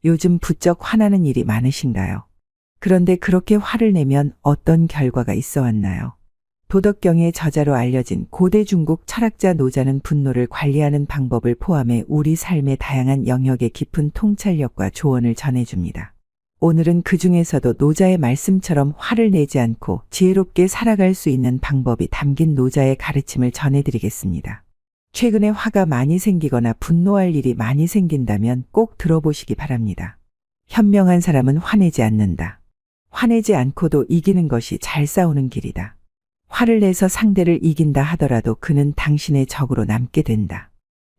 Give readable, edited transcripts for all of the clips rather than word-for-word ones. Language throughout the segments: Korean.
요즘 부쩍 화나는 일이 많으신가요? 그런데 그렇게 화를 내면 어떤 결과가 있어 왔나요? 도덕경의 저자로 알려진 고대 중국 철학자 노자는 분노를 관리하는 방법을 포함해 우리 삶의 다양한 영역에 깊은 통찰력과 조언을 전해줍니다. 오늘은 그 중에서도 노자의 말씀처럼 화를 내지 않고 지혜롭게 살아갈 수 있는 방법이 담긴 노자의 가르침을 전해드리겠습니다. 최근에 화가 많이 생기거나 분노할 일이 많이 생긴다면 꼭 들어보시기 바랍니다. 현명한 사람은 화내지 않는다. 화내지 않고도 이기는 것이 잘 싸우는 길이다. 화를 내서 상대를 이긴다 하더라도 그는 당신의 적으로 남게 된다.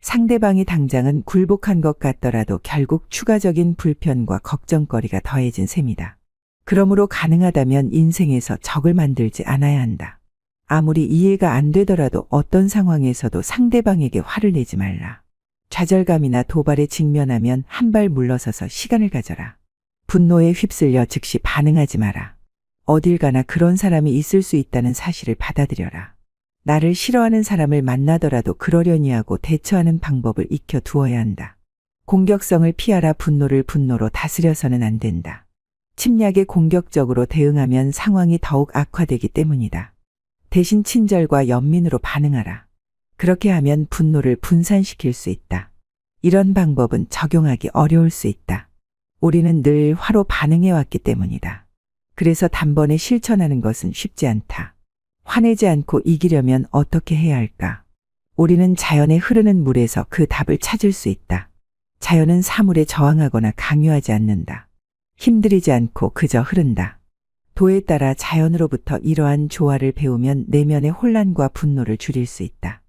상대방이 당장은 굴복한 것 같더라도 결국 추가적인 불편과 걱정거리가 더해진 셈이다. 그러므로 가능하다면 인생에서 적을 만들지 않아야 한다. 아무리 이해가 안 되더라도 어떤 상황에서도 상대방에게 화를 내지 말라. 좌절감이나 도발에 직면하면 한 발 물러서서 시간을 가져라. 분노에 휩쓸려 즉시 반응하지 마라. 어딜 가나 그런 사람이 있을 수 있다는 사실을 받아들여라. 나를 싫어하는 사람을 만나더라도 그러려니 하고 대처하는 방법을 익혀두어야 한다. 공격성을 피하라. 분노를 분노로 다스려서는 안 된다. 침략에 공격적으로 대응하면 상황이 더욱 악화되기 때문이다. 대신 친절과 연민으로 반응하라. 그렇게 하면 분노를 분산시킬 수 있다. 이런 방법은 적용하기 어려울 수 있다. 우리는 늘 화로 반응해왔기 때문이다. 그래서 단번에 실천하는 것은 쉽지 않다. 화내지 않고 이기려면 어떻게 해야 할까? 우리는 자연의 흐르는 물에서 그 답을 찾을 수 있다. 자연은 사물에 저항하거나 강요하지 않는다. 힘들이지 않고 그저 흐른다. 도에 따라 자연으로부터 이러한 조화를 배우면 내면의 혼란과 분노를 줄일 수 있다.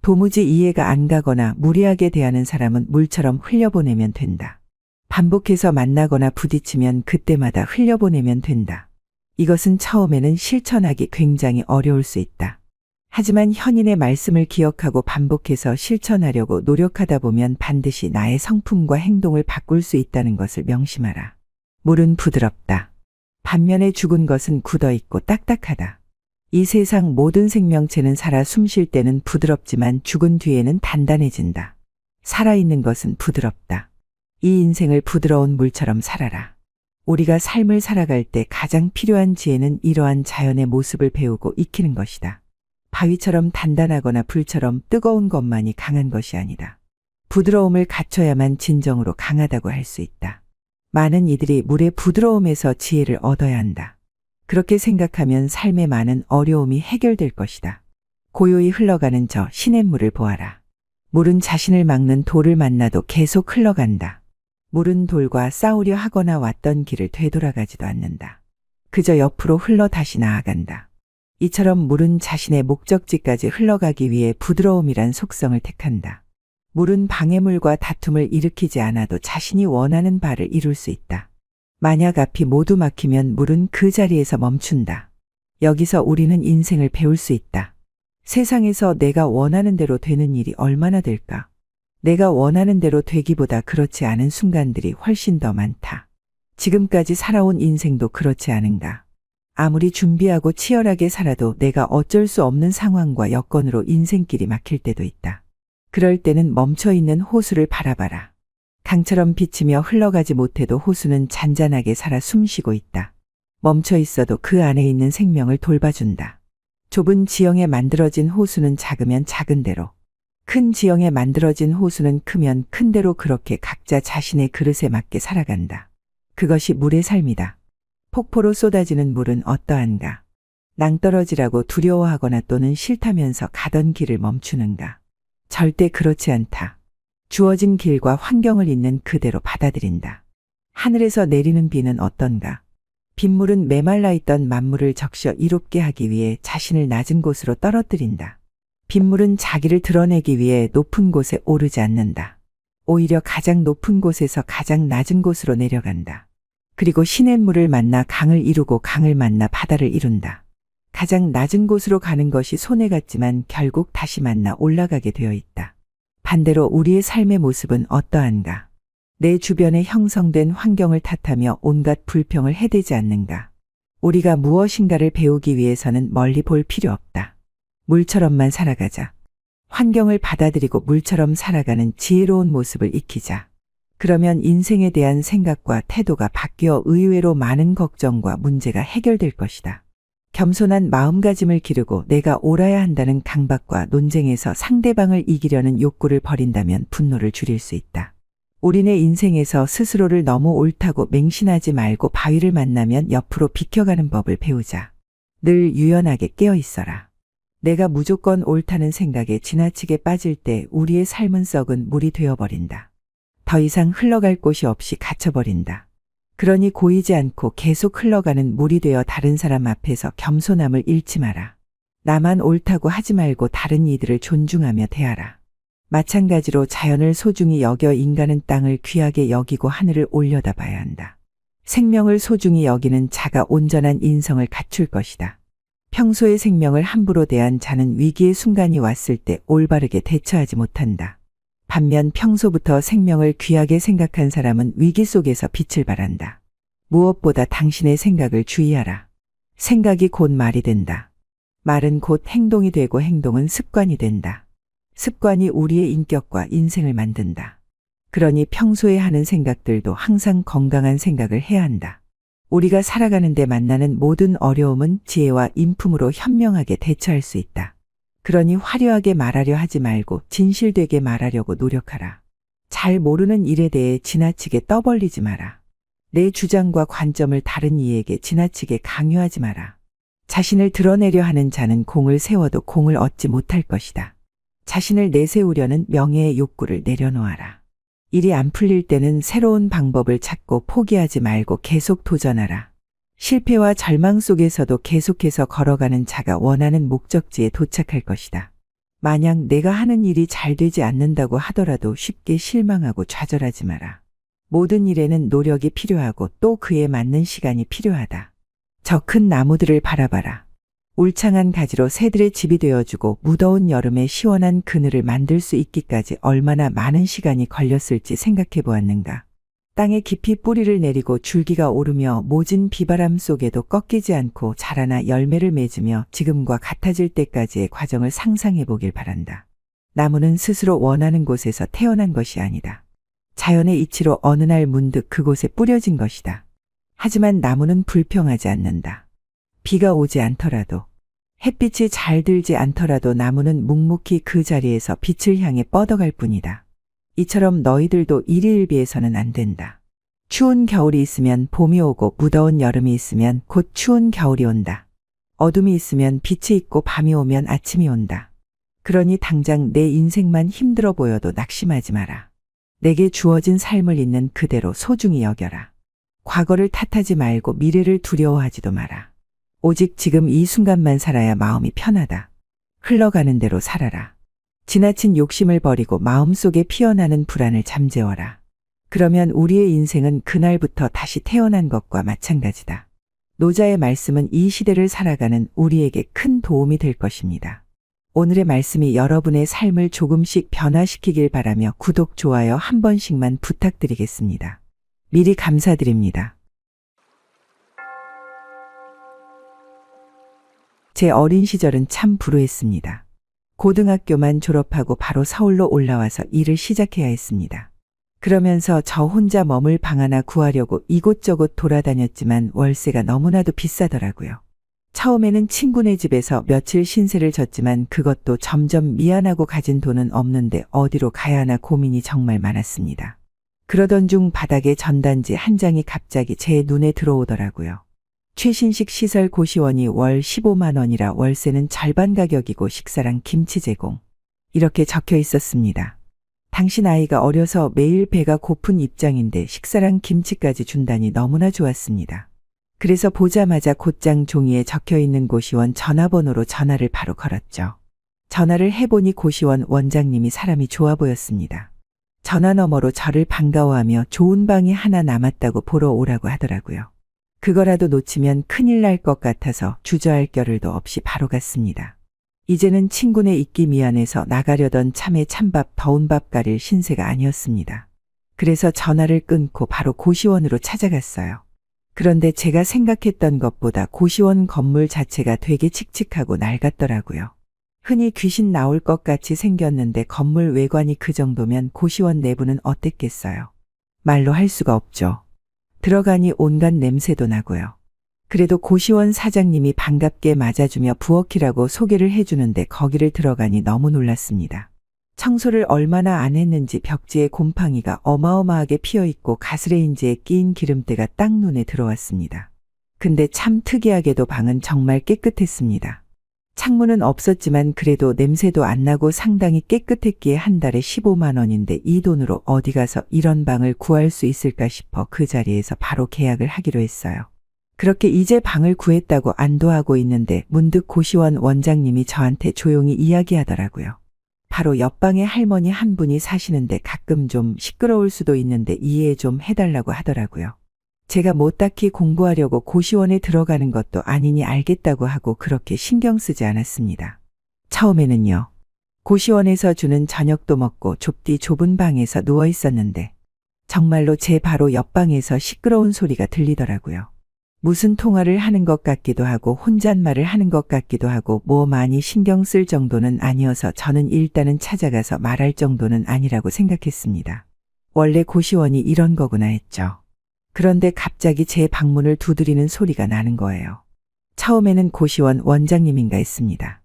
도무지 이해가 안 가거나 무리하게 대하는 사람은 물처럼 흘려보내면 된다. 반복해서 만나거나 부딪히면 그때마다 흘려보내면 된다. 이것은 처음에는 실천하기 굉장히 어려울 수 있다. 하지만 현인의 말씀을 기억하고 반복해서 실천하려고 노력하다 보면 반드시 나의 성품과 행동을 바꿀 수 있다는 것을 명심하라. 물은 부드럽다. 반면에 죽은 것은 굳어있고 딱딱하다. 이 세상 모든 생명체는 살아 숨쉴 때는 부드럽지만 죽은 뒤에는 단단해진다. 살아있는 것은 부드럽다. 이 인생을 부드러운 물처럼 살아라. 우리가 삶을 살아갈 때 가장 필요한 지혜는 이러한 자연의 모습을 배우고 익히는 것이다. 바위처럼 단단하거나 불처럼 뜨거운 것만이 강한 것이 아니다. 부드러움을 갖춰야만 진정으로 강하다고 할 수 있다. 많은 이들이 물의 부드러움에서 지혜를 얻어야 한다. 그렇게 생각하면 삶의 많은 어려움이 해결될 것이다. 고요히 흘러가는 저 시냇물을 보아라. 물은 자신을 막는 돌을 만나도 계속 흘러간다. 물은 돌과 싸우려 하거나 왔던 길을 되돌아가지도 않는다. 그저 옆으로 흘러 다시 나아간다. 이처럼 물은 자신의 목적지까지 흘러가기 위해 부드러움이란 속성을 택한다. 물은 방해물과 다툼을 일으키지 않아도 자신이 원하는 바를 이룰 수 있다. 만약 앞이 모두 막히면 물은 그 자리에서 멈춘다. 여기서 우리는 인생을 배울 수 있다. 세상에서 내가 원하는 대로 되는 일이 얼마나 될까? 내가 원하는 대로 되기보다 그렇지 않은 순간들이 훨씬 더 많다. 지금까지 살아온 인생도 그렇지 않은가? 아무리 준비하고 치열하게 살아도 내가 어쩔 수 없는 상황과 여건으로 인생길이 막힐 때도 있다. 그럴 때는 멈춰있는 호수를 바라봐라. 강처럼 비치며 흘러가지 못해도 호수는 잔잔하게 살아 숨쉬고 있다. 멈춰 있어도 그 안에 있는 생명을 돌봐준다. 좁은 지형에 만들어진 호수는 작으면 작은 대로, 큰 지형에 만들어진 호수는 크면 큰 대로 그렇게 각자 자신의 그릇에 맞게 살아간다. 그것이 물의 삶이다. 폭포로 쏟아지는 물은 어떠한가? 낭떠러지라고 두려워하거나 또는 싫다면서 가던 길을 멈추는가? 절대 그렇지 않다. 주어진 길과 환경을 있는 그대로 받아들인다. 하늘에서 내리는 비는 어떤가? 빗물은 메말라 있던 만물을 적셔 이롭게 하기 위해 자신을 낮은 곳으로 떨어뜨린다. 빗물은 자기를 드러내기 위해 높은 곳에 오르지 않는다. 오히려 가장 높은 곳에서 가장 낮은 곳으로 내려간다. 그리고 시냇물을 만나 강을 이루고 강을 만나 바다를 이룬다. 가장 낮은 곳으로 가는 것이 손해 같지만 결국 다시 만나 올라가게 되어 있다. 반대로 우리의 삶의 모습은 어떠한가? 내 주변에 형성된 환경을 탓하며 온갖 불평을 해대지 않는가? 우리가 무엇인가를 배우기 위해서는 멀리 볼 필요 없다. 물처럼만 살아가자. 환경을 받아들이고 물처럼 살아가는 지혜로운 모습을 익히자. 그러면 인생에 대한 생각과 태도가 바뀌어 의외로 많은 걱정과 문제가 해결될 것이다. 겸손한 마음가짐을 기르고 내가 옳아야 한다는 강박과 논쟁에서 상대방을 이기려는 욕구를 버린다면 분노를 줄일 수 있다. 우리네 인생에서 스스로를 너무 옳다고 맹신하지 말고 바위를 만나면 옆으로 비켜가는 법을 배우자. 늘 유연하게 깨어 있어라. 내가 무조건 옳다는 생각에 지나치게 빠질 때 우리의 삶은 썩은 물이 되어버린다. 더 이상 흘러갈 곳이 없이 갇혀버린다. 그러니 고이지 않고 계속 흘러가는 물이 되어 다른 사람 앞에서 겸손함을 잃지 마라. 나만 옳다고 하지 말고 다른 이들을 존중하며 대하라. 마찬가지로 자연을 소중히 여겨 인간은 땅을 귀하게 여기고 하늘을 올려다봐야 한다. 생명을 소중히 여기는 자가 온전한 인성을 갖출 것이다. 평소에 생명을 함부로 대한 자는 위기의 순간이 왔을 때 올바르게 대처하지 못한다. 반면 평소부터 생명을 귀하게 생각한 사람은 위기 속에서 빛을 발한다. 무엇보다 당신의 생각을 주의하라. 생각이 곧 말이 된다. 말은 곧 행동이 되고 행동은 습관이 된다. 습관이 우리의 인격과 인생을 만든다. 그러니 평소에 하는 생각들도 항상 건강한 생각을 해야 한다. 우리가 살아가는데 만나는 모든 어려움은 지혜와 인품으로 현명하게 대처할 수 있다. 그러니 화려하게 말하려 하지 말고 진실되게 말하려고 노력하라. 잘 모르는 일에 대해 지나치게 떠벌리지 마라. 내 주장과 관점을 다른 이에게 지나치게 강요하지 마라. 자신을 드러내려 하는 자는 공을 세워도 공을 얻지 못할 것이다. 자신을 내세우려는 명예의 욕구를 내려놓아라. 일이 안 풀릴 때는 새로운 방법을 찾고 포기하지 말고 계속 도전하라. 실패와 절망 속에서도 계속해서 걸어가는 자가 원하는 목적지에 도착할 것이다. 만약 내가 하는 일이 잘 되지 않는다고 하더라도 쉽게 실망하고 좌절하지 마라. 모든 일에는 노력이 필요하고 또 그에 맞는 시간이 필요하다. 저 큰 나무들을 바라봐라. 울창한 가지로 새들의 집이 되어주고 무더운 여름에 시원한 그늘을 만들 수 있기까지 얼마나 많은 시간이 걸렸을지 생각해 보았는가. 땅에 깊이 뿌리를 내리고 줄기가 오르며 모진 비바람 속에도 꺾이지 않고 자라나 열매를 맺으며 지금과 같아질 때까지의 과정을 상상해 보길 바란다. 나무는 스스로 원하는 곳에서 태어난 것이 아니다. 자연의 이치로 어느 날 문득 그곳에 뿌려진 것이다. 하지만 나무는 불평하지 않는다. 비가 오지 않더라도, 햇빛이 잘 들지 않더라도 나무는 묵묵히 그 자리에서 빛을 향해 뻗어갈 뿐이다. 이처럼 너희들도 일희일비해서는 안 된다. 추운 겨울이 있으면 봄이 오고 무더운 여름이 있으면 곧 추운 겨울이 온다. 어둠이 있으면 빛이 있고 밤이 오면 아침이 온다. 그러니 당장 내 인생만 힘들어 보여도 낙심하지 마라. 내게 주어진 삶을 있는 그대로 소중히 여겨라. 과거를 탓하지 말고 미래를 두려워하지도 마라. 오직 지금 이 순간만 살아야 마음이 편하다. 흘러가는 대로 살아라. 지나친 욕심을 버리고 마음속에 피어나는 불안을 잠재워라. 그러면 우리의 인생은 그날부터 다시 태어난 것과 마찬가지다. 노자의 말씀은 이 시대를 살아가는 우리에게 큰 도움이 될 것입니다. 오늘의 말씀이 여러분의 삶을 조금씩 변화시키길 바라며 구독, 좋아요 한 번씩만 부탁드리겠습니다. 미리 감사드립니다. 제 어린 시절은 참 불우했습니다. 고등학교만 졸업하고 바로 서울로 올라와서 일을 시작해야 했습니다. 그러면서 저 혼자 머물 방 하나 구하려고 이곳저곳 돌아다녔지만 월세가 너무나도 비싸더라고요. 처음에는 친구네 집에서 며칠 신세를 졌지만 그것도 점점 미안하고 가진 돈은 없는데 어디로 가야 하나 고민이 정말 많았습니다. 그러던 중 바닥에 전단지 한 장이 갑자기 제 눈에 들어오더라고요. 최신식 시설 고시원이 월 15만 원이라 월세는 절반 가격이고 식사랑 김치 제공. 이렇게 적혀 있었습니다. 당신 아이가 어려서 매일 배가 고픈 입장인데 식사랑 김치까지 준다니 너무나 좋았습니다. 그래서 보자마자 곧장 종이에 적혀 있는 고시원 전화번호로 전화를 바로 걸었죠. 전화를 해보니 고시원 원장님이 사람이 좋아 보였습니다. 전화 너머로 저를 반가워하며 좋은 방이 하나 남았다고 보러 오라고 하더라고요. 그거라도 놓치면 큰일 날 것 같아서 주저할 겨를도 없이 바로 갔습니다. 이제는 친구네 있기 미안해서 나가려던 참에 찬밥 더운 밥 가릴 신세가 아니었습니다. 그래서 전화를 끊고 바로 고시원으로 찾아갔어요. 그런데 제가 생각했던 것보다 고시원 건물 자체가 되게 칙칙하고 낡았더라고요. 흔히 귀신 나올 것 같이 생겼는데 건물 외관이 그 정도면 고시원 내부는 어땠겠어요. 말로 할 수가 없죠. 들어가니 온갖 냄새도 나고요. 그래도 고시원 사장님이 반갑게 맞아주며 부엌이라고 소개를 해주는데 거기를 들어가니 너무 놀랐습니다. 청소를 얼마나 안 했는지 벽지에 곰팡이가 어마어마하게 피어있고 가스레인지에 끼인 기름때가 딱 눈에 들어왔습니다. 근데 참 특이하게도 방은 정말 깨끗했습니다. 창문은 없었지만 그래도 냄새도 안 나고 상당히 깨끗했기에 한 달에 15만 원인데 이 돈으로 어디 가서 이런 방을 구할 수 있을까 싶어 그 자리에서 바로 계약을 하기로 했어요. 그렇게 이제 방을 구했다고 안도하고 있는데 문득 고시원 원장님이 저한테 조용히 이야기하더라고요. 바로 옆방에 할머니 한 분이 사시는데 가끔 좀 시끄러울 수도 있는데 이해 좀 해달라고 하더라고요. 제가 뭐 딱히 공부하려고 고시원에 들어가는 것도 아니니 알겠다고 하고 그렇게 신경 쓰지 않았습니다. 처음에는요. 고시원에서 주는 저녁도 먹고 좁디 좁은 방에서 누워 있었는데 정말로 제 바로 옆방에서 시끄러운 소리가 들리더라고요. 무슨 통화를 하는 것 같기도 하고 혼잣말을 하는 것 같기도 하고 뭐 많이 신경 쓸 정도는 아니어서 저는 일단은 찾아가서 말할 정도는 아니라고 생각했습니다. 원래 고시원이 이런 거구나 했죠. 그런데 갑자기 제 방문을 두드리는 소리가 나는 거예요. 처음에는 고시원 원장님인가 했습니다.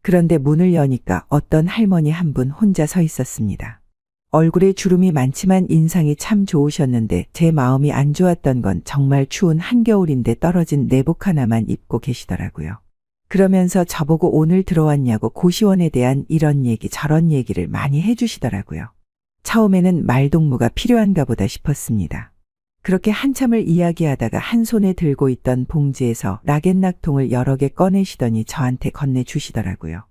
그런데 문을 여니까 어떤 할머니 한 분 혼자 서 있었습니다. 얼굴에 주름이 많지만 인상이 참 좋으셨는데 제 마음이 안 좋았던 건 정말 추운 한겨울인데 떨어진 내복 하나만 입고 계시더라고요. 그러면서 저보고 오늘 들어왔냐고 고시원에 대한 이런 얘기 저런 얘기를 많이 해주시더라고요. 처음에는 말동무가 필요한가 보다 싶었습니다. 그렇게 한참을 이야기하다가 한 손에 들고 있던 봉지에서 락앤락통을 여러 개 꺼내시더니 저한테 건네주시더라고요.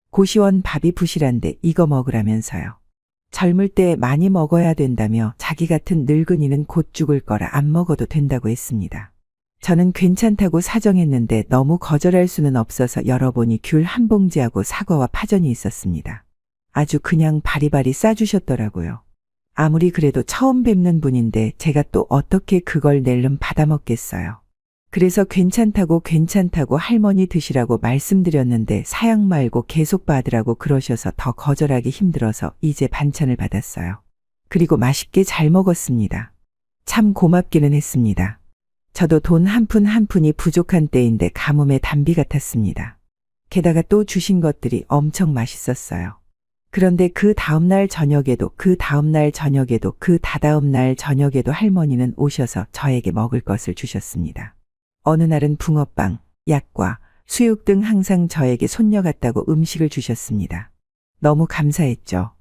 고시원 밥이 부실한데 이거 먹으라면서요. 젊을 때 많이 먹어야 된다며 자기 같은 늙은이는 곧 죽을 거라 안 먹어도 된다고 했습니다. 저는 괜찮다고 사정했는데 너무 거절할 수는 없어서 열어보니 귤 한 봉지하고 사과와 파전이 있었습니다. 아주 그냥 바리바리 싸주셨더라고요. 아무리 그래도 처음 뵙는 분인데 제가 또 어떻게 그걸 낼름 받아먹겠어요. 그래서 괜찮다고 할머니 드시라고 말씀드렸는데 사양 말고 계속 받으라고 그러셔서 더 거절하기 힘들어서 이제 반찬을 받았어요. 그리고 맛있게 잘 먹었습니다. 참 고맙기는 했습니다. 저도 돈 한 푼 한 푼이 부족한 때인데 가뭄의 단비 같았습니다. 게다가 또 주신 것들이 엄청 맛있었어요. 그런데 그 다음날 저녁에도 그 다음날 저녁에도 그 다다음날 저녁에도 할머니는 오셔서 저에게 먹을 것을 주셨습니다. 어느 날은 붕어빵, 약과, 수육 등 항상 저에게 손녀 같다고 음식을 주셨습니다. 너무 감사했죠.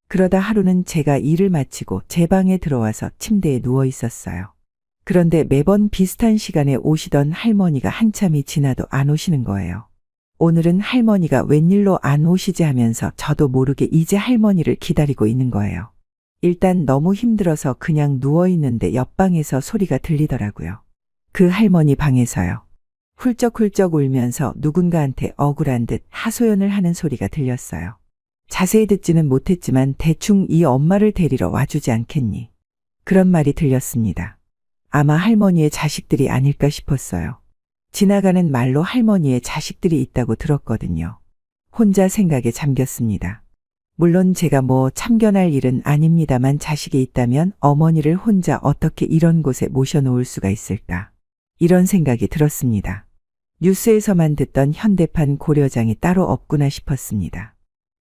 그러다 하루는 제가 일을 마치고 제 방에 들어와서 침대에 누워 있었어요. 그런데 매번 비슷한 시간에 오시던 할머니가 한참이 지나도 안 오시는 거예요. 오늘은 할머니가 웬일로 안 오시지 하면서 저도 모르게 이제 할머니를 기다리고 있는 거예요. 일단 너무 힘들어서 그냥 누워 있는데 옆방에서 소리가 들리더라고요. 그 할머니 방에서요. 훌쩍훌쩍 울면서 누군가한테 억울한 듯 하소연을 하는 소리가 들렸어요. 자세히 듣지는 못했지만 대충 이 엄마를 데리러 와주지 않겠니? 그런 말이 들렸습니다. 아마 할머니의 자식들이 아닐까 싶었어요. 지나가는 말로 할머니의 자식들이 있다고 들었거든요. 혼자 생각에 잠겼습니다. 물론 제가 뭐 참견할 일은 아닙니다만 자식이 있다면 어머니를 혼자 어떻게 이런 곳에 모셔놓을 수가 있을까? 이런 생각이 들었습니다. 뉴스에서만 듣던 현대판 고려장이 따로 없구나 싶었습니다.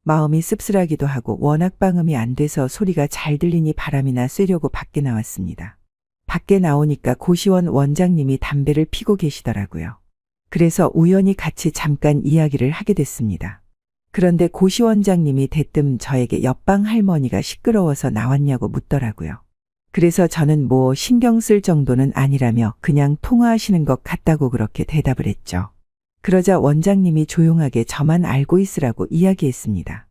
마음이 씁쓸하기도 하고 워낙 방음이 안 돼서 소리가 잘 들리니 바람이나 쐬려고 밖에 나왔습니다. 밖에 나오니까 고시원 원장님이 담배를 피고 계시더라고요. 그래서 우연히 같이 잠깐 이야기를 하게 됐습니다. 그런데 고시원장님이 대뜸 저에게 옆방 할머니가 시끄러워서 나왔냐고 묻더라고요. 그래서 저는 뭐 신경 쓸 정도는 아니라며 그냥 통화하시는 것 같다고 그렇게 대답을 했죠. 그러자 원장님이 조용하게 저만 알고 있으라고 이야기했습니다.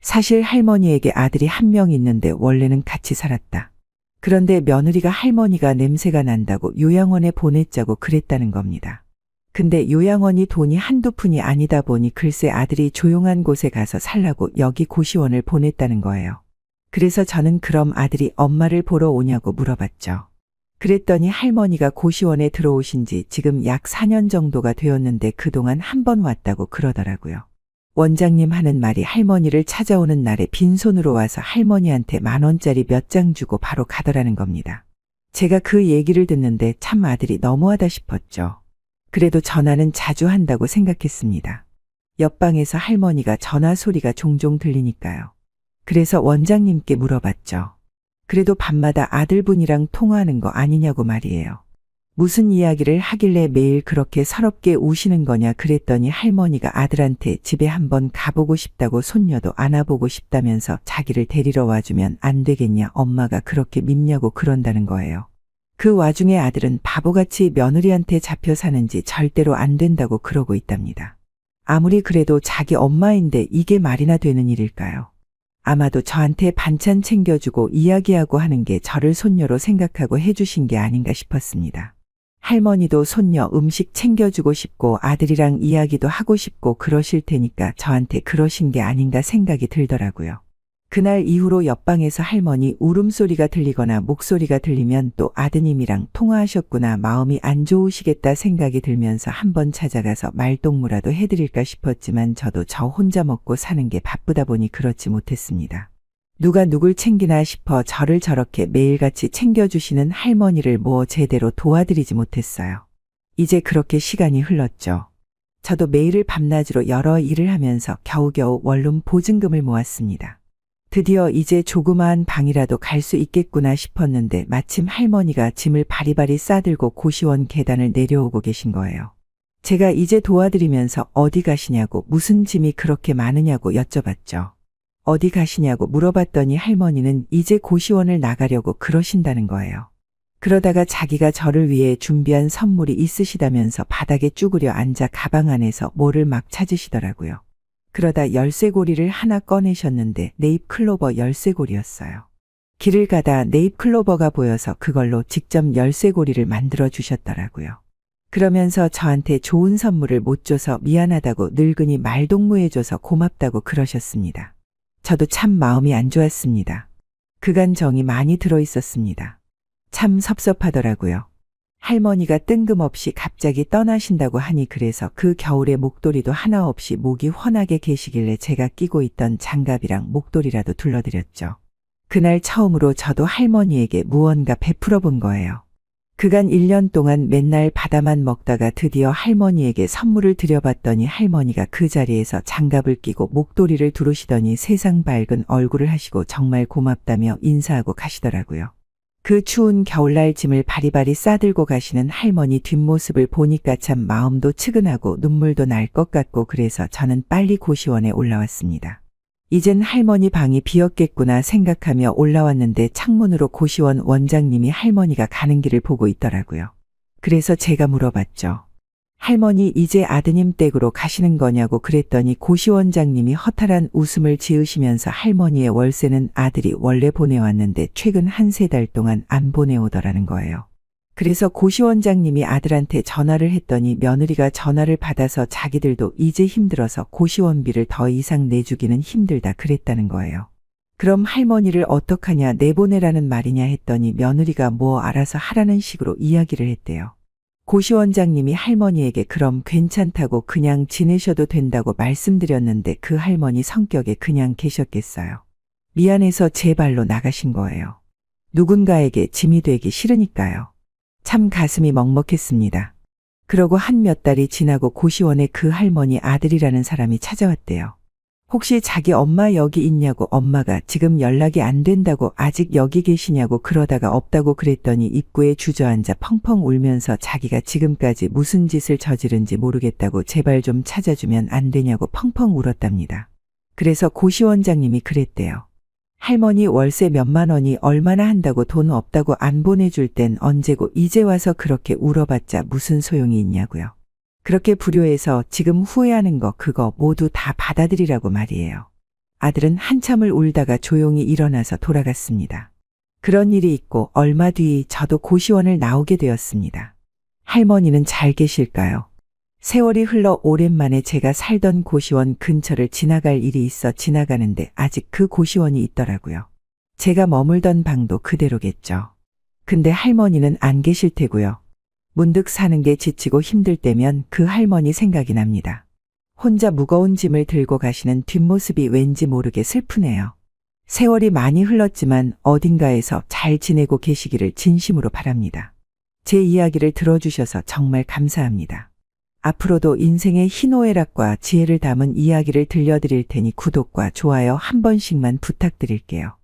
사실 할머니에게 아들이 한 명 있는데 원래는 같이 살았다. 그런데 며느리가 할머니가 냄새가 난다고 요양원에 보냈자고 그랬다는 겁니다. 근데 요양원이 돈이 한두 푼이 아니다 보니 글쎄 아들이 조용한 곳에 가서 살라고 여기 고시원을 보냈다는 거예요. 그래서 저는 그럼 아들이 엄마를 보러 오냐고 물어봤죠. 그랬더니 할머니가 고시원에 들어오신 지 지금 약 4년 정도가 되었는데 그동안 한 번 왔다고 그러더라고요. 원장님 하는 말이 할머니를 찾아오는 날에 빈손으로 와서 할머니한테 10,000원짜리 몇 장 주고 바로 가더라는 겁니다. 제가 그 얘기를 듣는데 참 아들이 너무하다 싶었죠. 그래도 전화는 자주 한다고 생각했습니다. 옆방에서 할머니가 전화 소리가 종종 들리니까요. 그래서 원장님께 물어봤죠. 그래도 밤마다 아들분이랑 통화하는 거 아니냐고 말이에요. 무슨 이야기를 하길래 매일 그렇게 서럽게 우시는 거냐 그랬더니 할머니가 아들한테 집에 한번 가보고 싶다고 손녀도 안아보고 싶다면서 자기를 데리러 와주면 안 되겠냐 엄마가 그렇게 밉냐고 그런다는 거예요. 그 와중에 아들은 바보같이 며느리한테 잡혀 사는지 절대로 안 된다고 그러고 있답니다. 아무리 그래도 자기 엄마인데 이게 말이나 되는 일일까요? 아마도 저한테 반찬 챙겨주고 이야기하고 하는 게 저를 손녀로 생각하고 해주신 게 아닌가 싶었습니다. 할머니도 손녀 음식 챙겨주고 싶고 아들이랑 이야기도 하고 싶고 그러실 테니까 저한테 그러신 게 아닌가 생각이 들더라고요. 그날 이후로 옆방에서 할머니 울음소리가 들리거나 목소리가 들리면 또 아드님이랑 통화하셨구나 마음이 안 좋으시겠다 생각이 들면서 한번 찾아가서 말동무라도 해드릴까 싶었지만 저도 저 혼자 먹고 사는 게 바쁘다 보니 그렇지 못했습니다. 누가 누굴 챙기나 싶어 저를 저렇게 매일같이 챙겨주시는 할머니를 제대로 도와드리지 못했어요. 이제 그렇게 시간이 흘렀죠. 저도 매일을 밤낮으로 여러 일을 하면서 겨우겨우 원룸 보증금을 모았습니다. 드디어 이제 조그마한 방이라도 갈 수 있겠구나 싶었는데 마침 할머니가 짐을 바리바리 싸들고 고시원 계단을 내려오고 계신 거예요. 제가 이제 도와드리면서 어디 가시냐고 무슨 짐이 그렇게 많으냐고 여쭤봤죠. 어디 가시냐고 물어봤더니 할머니는 이제 고시원을 나가려고 그러신다는 거예요. 그러다가 자기가 저를 위해 준비한 선물이 있으시다면서 바닥에 쭈그려 앉아 가방 안에서 뭐를 막 찾으시더라고요. 그러다 열쇠고리를 하나 꺼내셨는데 네잎클로버 열쇠고리였어요. 길을 가다 네잎클로버가 보여서 그걸로 직접 열쇠고리를 만들어 주셨더라고요. 그러면서 저한테 좋은 선물을 못 줘서 미안하다고 늙은이 말동무해줘서 고맙다고 그러셨습니다. 저도 참 마음이 안 좋았습니다. 그간 정이 많이 들어있었습니다. 참 섭섭하더라고요. 할머니가 뜬금없이 갑자기 떠나신다고 하니 그래서 그 겨울에 목도리도 하나 없이 목이 훤하게 계시길래 제가 끼고 있던 장갑이랑 목도리라도 둘러드렸죠. 그날 처음으로 저도 할머니에게 무언가 베풀어 본 거예요. 그간 1년 동안 맨날 바다만 먹다가 드디어 할머니에게 선물을 드려봤더니 할머니가 그 자리에서 장갑을 끼고 목도리를 두르시더니 세상 밝은 얼굴을 하시고 정말 고맙다며 인사하고 가시더라고요. 그 추운 겨울날 짐을 바리바리 싸들고 가시는 할머니 뒷모습을 보니까 참 마음도 측은하고 눈물도 날 것 같고 그래서 저는 빨리 고시원에 올라왔습니다. 이젠 할머니 방이 비었겠구나 생각하며 올라왔는데 창문으로 고시원 원장님이 할머니가 가는 길을 보고 있더라고요. 그래서 제가 물어봤죠. 할머니 이제 아드님 댁으로 가시는 거냐고 그랬더니 고시원장님이 허탈한 웃음을 지으시면서 할머니의 월세는 아들이 원래 보내왔는데 최근 1~3달 동안 안 보내오더라는 거예요. 그래서 고시원장님이 아들한테 전화를 했더니 며느리가 전화를 받아서 자기들도 이제 힘들어서 고시원비를 더 이상 내주기는 힘들다 그랬다는 거예요. 그럼 할머니를 어떡하냐 내보내라는 말이냐 했더니 며느리가 뭐 알아서 하라는 식으로 이야기를 했대요. 고시원장님이 할머니에게 그럼 괜찮다고 그냥 지내셔도 된다고 말씀드렸는데 그 할머니 성격에 그냥 계셨겠어요. 미안해서 제 발로 나가신 거예요. 누군가에게 짐이 되기 싫으니까요. 참 가슴이 먹먹했습니다. 그러고 한 몇 달이 지나고 고시원에 그 할머니 아들이라는 사람이 찾아왔대요. 혹시 자기 엄마 여기 있냐고 엄마가 지금 연락이 안 된다고 아직 여기 계시냐고 그러다가 없다고 그랬더니 입구에 주저앉아 펑펑 울면서 자기가 지금까지 무슨 짓을 저지른지 모르겠다고 제발 좀 찾아주면 안 되냐고 펑펑 울었답니다. 그래서 고시원장님이 그랬대요. 할머니 월세 몇만 원이 얼마나 한다고 돈 없다고 안 보내줄 땐 언제고 이제 와서 그렇게 울어봤자 무슨 소용이 있냐고요. 그렇게 불효해서 지금 후회하는 거 그거 모두 다 받아들이라고 말이에요. 아들은 한참을 울다가 조용히 일어나서 돌아갔습니다. 그런 일이 있고 얼마 뒤 저도 고시원을 나오게 되었습니다. 할머니는 잘 계실까요? 세월이 흘러 오랜만에 제가 살던 고시원 근처를 지나갈 일이 있어 지나가는데 아직 그 고시원이 있더라고요. 제가 머물던 방도 그대로겠죠. 근데 할머니는 안 계실 테고요. 문득 사는 게 지치고 힘들 때면 그 할머니 생각이 납니다. 혼자 무거운 짐을 들고 가시는 뒷모습이 왠지 모르게 슬프네요. 세월이 많이 흘렀지만 어딘가에서 잘 지내고 계시기를 진심으로 바랍니다. 제 이야기를 들어주셔서 정말 감사합니다. 앞으로도 인생의 희노애락과 지혜를 담은 이야기를 들려드릴 테니 구독과 좋아요 한 번씩만 부탁드릴게요.